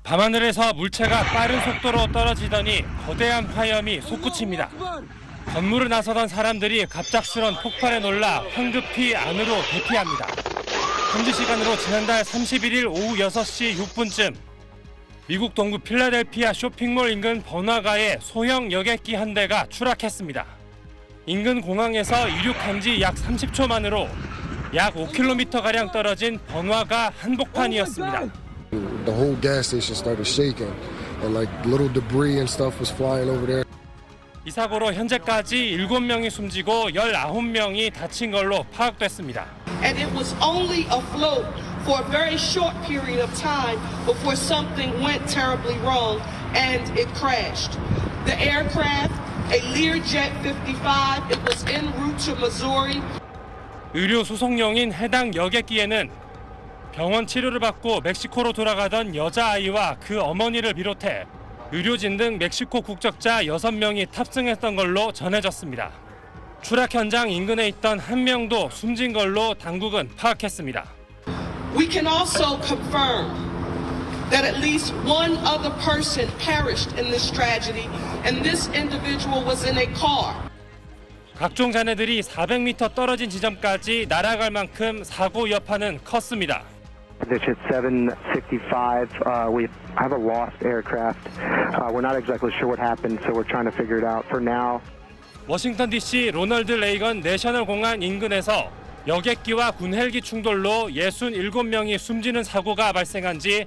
밤하늘에서 물체가 빠른 속도로 떨어지더니 거대한 화염이 솟구칩니다. 건물을 나서던 사람들이 갑작스런 폭발에 놀라 황급히 안으로 대피합니다. 현지 시간으로 지난달 31일 오후 6시 6분쯤 미국 동부 필라델피아 쇼핑몰 인근 번화가에 소형 여객기 한 대가 추락했습니다. 인근 공항에서 이륙한 지 약 30초 만으로 약 5km가량 떨어진 번화가 한복판이었습니다. The whole gas station started shaking and like little debris and stuff was flying over there. 이 사고로 현재까지 7명이 숨지고 19명이 다친 걸로 파악됐습니다. And it was only afloat for a very short period of time before something went terribly wrong and it crashed. The aircraft, a Learjet 55, it was en route to Missouri. 의료 수송용인 해당 여객기에는 병원 치료를 받고 멕시코로 돌아가던 여자아이와 그 어머니를 비롯해 의료진 등 멕시코 국적자 6명이 탑승했던 걸로 전해졌습니다. 추락 현장 인근에 있던 한 명도 숨진 걸로 당국은 파악했습니다. We can also confirm that at least one other person perished in this tragedy, and this individual was in a car. 각종 잔해들이 400m 떨어진 지점까지 날아갈 만큼 사고 여파는 컸습니다. Dish at 7:55. We have a lost aircraft. We're not exactly sure what happened, so we're trying to figure it out. For now. 워싱턴 DC 로널드 레이건 내셔널 공항 인근에서 여객기와 군 헬기 충돌로 67명이 숨지는 사고가 발생한 지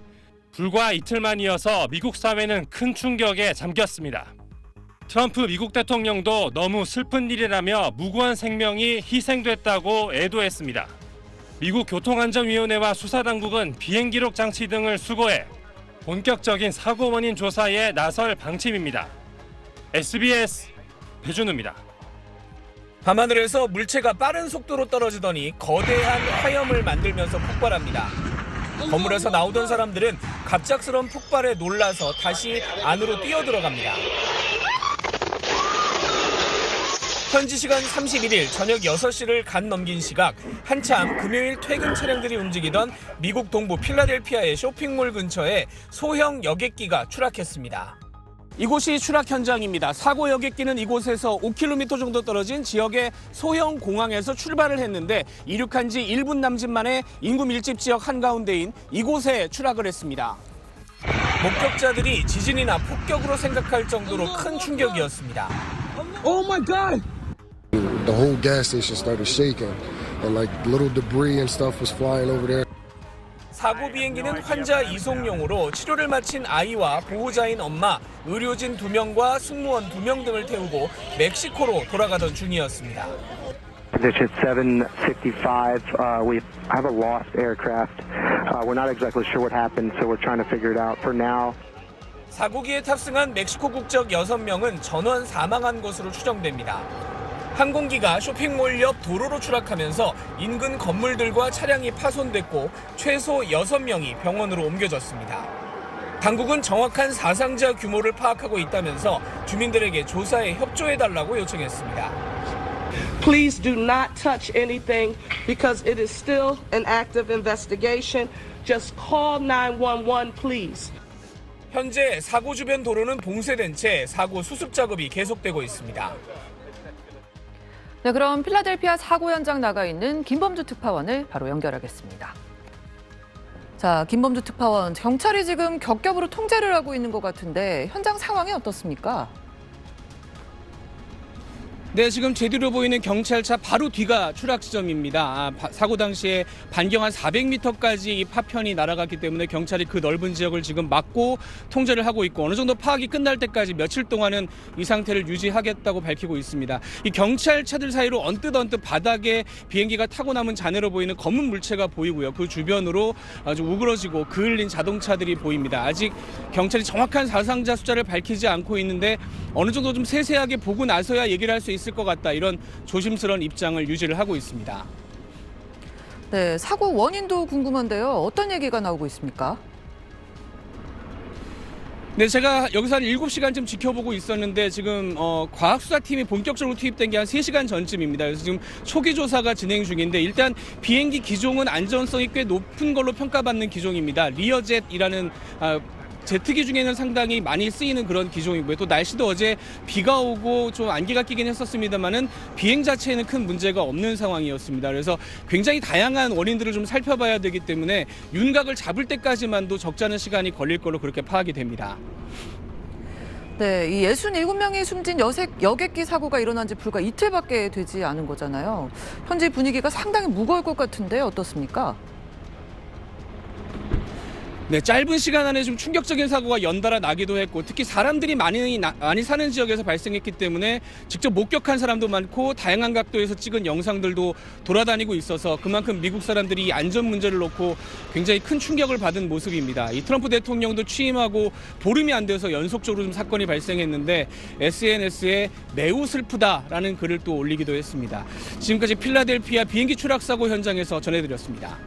불과 이틀 만이어서 미국 사회는 큰 충격에 잠겼습니다. 트럼프 미국 대통령도 너무 슬픈 일이라며 무고한 생명이 희생됐다고 애도했습니다. 미국 교통안전위원회와 수사당국은 비행기록 장치 등을 수거해 본격적인 사고 원인 조사에 나설 방침입니다. SBS 배준우입니다. 밤하늘에서 물체가 빠른 속도로 떨어지더니 거대한 화염을 만들면서 폭발합니다. 건물에서 나오던 사람들은 갑작스런 폭발에 놀라서 다시 안으로 뛰어들어갑니다. 현지 시간 31일 저녁 6시를 간 넘긴 시각, 한참 금요일 퇴근 차량들이 움직이던 미국 동부 필라델피아의 쇼핑몰 근처에 소형 여객기가 추락했습니다. 이곳이 추락 현장입니다. 사고 여객기는 이곳에서 5km 정도 떨어진 지역의 소형 공항에서 출발을 했는데 이륙한 지 1분 남짓 만에 인구 밀집 지역 한가운데인 이곳에 추락을 했습니다. 목격자들이 지진이나 폭격으로 생각할 정도로 큰 충격이었습니다. Oh my God! The whole gas station started shaking and like little debris and stuff was flying over there. 사고 비행기는 환자 이송용으로 치료를 마친 아이와 보호자인 엄마, 의료진 2명과 승무원 2명 등을 태우고 멕시코로 돌아가던 중이었습니다. Dish at 7:55. We have a lost aircraft. We're not exactly sure what happened, so we're trying to figure it out. For now. 사고기에 탑승한 멕시코 국적 6명은 전원 사망한 것으로 추정됩니다. 항공기가 쇼핑몰 옆 도로로 추락하면서 인근 건물들과 차량이 파손됐고 최소 6명이 병원으로 옮겨졌습니다. 당국은 정확한 사상자 규모를 파악하고 있다면서 주민들에게 조사에 협조해달라고 요청했습니다. Please do not touch anything because it is still an active investigation. Just call 911, please. 현재 사고 주변 도로는 봉쇄된 채 사고 수습 작업이 계속되고 있습니다. 네, 그럼 필라델피아 사고 현장 나가 있는 김범주 특파원을 바로 연결하겠습니다. 자, 김범주 특파원, 경찰이 지금 격ገብ으로 통제를 하고 있는 것 같은데 현장 상황이 어떻습니까? 네, 지금 제 뒤로 보이는 경찰차 바로 뒤가 추락 지점입니다. 사고 당시에 반경 한 400m까지 이 파편이 날아갔기 때문에 경찰이 그 넓은 지역을 지금 막고 통제를 하고 있고 어느 정도 파악이 끝날 때까지 며칠 동안은 이 상태를 유지하겠다고 밝히고 있습니다. 이 경찰차들 사이로 언뜻 바닥에 비행기가 타고 남은 잔해로 보이는 검은 물체가 보이고요. 그 주변으로 아주 우그러지고 그을린 자동차들이 보입니다. 아직 경찰이 정확한 사상자 숫자를 밝히지 않고 있는데 어느 정도 좀 세세하게 보고 나서야 얘기를 할 수 있을 것 같다. 이런 조심스러운 입장을 유지를 하고 있습니다. 네, 사고 원인도 궁금한데요. 어떤 얘기가 나오고 있습니까? 네, 제가 여기서 한 7시간쯤 지켜보고 있었는데 지금 과학수사팀이 본격적으로 투입된 게 한 3시간 전쯤입니다. 그래서 지금 초기 조사가 진행 중인데 일단 비행기 기종은 안전성이 꽤 높은 걸로 평가받는 기종입니다. 리어젯이라는 제트기 중에는 상당히 많이 쓰이는 그런 기종이고요. 또 날씨도 어제 비가 오고 좀 안개가 끼긴 했었습니다만은 비행 자체에는 큰 문제가 없는 상황이었습니다. 그래서 굉장히 다양한 원인들을 좀 살펴봐야 되기 때문에 윤곽을 잡을 때까지만도 적잖은 시간이 걸릴 걸로 그렇게 파악이 됩니다. 네, 이 67명이 숨진 여객기 사고가 일어난 지 불과 이틀밖에 되지 않은 거잖아요. 현재 분위기가 상당히 무거울 것 같은데 어떻습니까? 네, 짧은 시간 안에 좀 충격적인 사고가 연달아 나기도 했고 특히 사람들이 많이 사는 지역에서 발생했기 때문에 직접 목격한 사람도 많고 다양한 각도에서 찍은 영상들도 돌아다니고 있어서 그만큼 미국 사람들이 이 안전 문제를 놓고 굉장히 큰 충격을 받은 모습입니다. 이 트럼프 대통령도 취임하고 보름이 안 돼서 연속적으로 좀 사건이 발생했는데 SNS에 매우 슬프다라는 글을 또 올리기도 했습니다. 지금까지 필라델피아 비행기 추락 사고 현장에서 전해드렸습니다.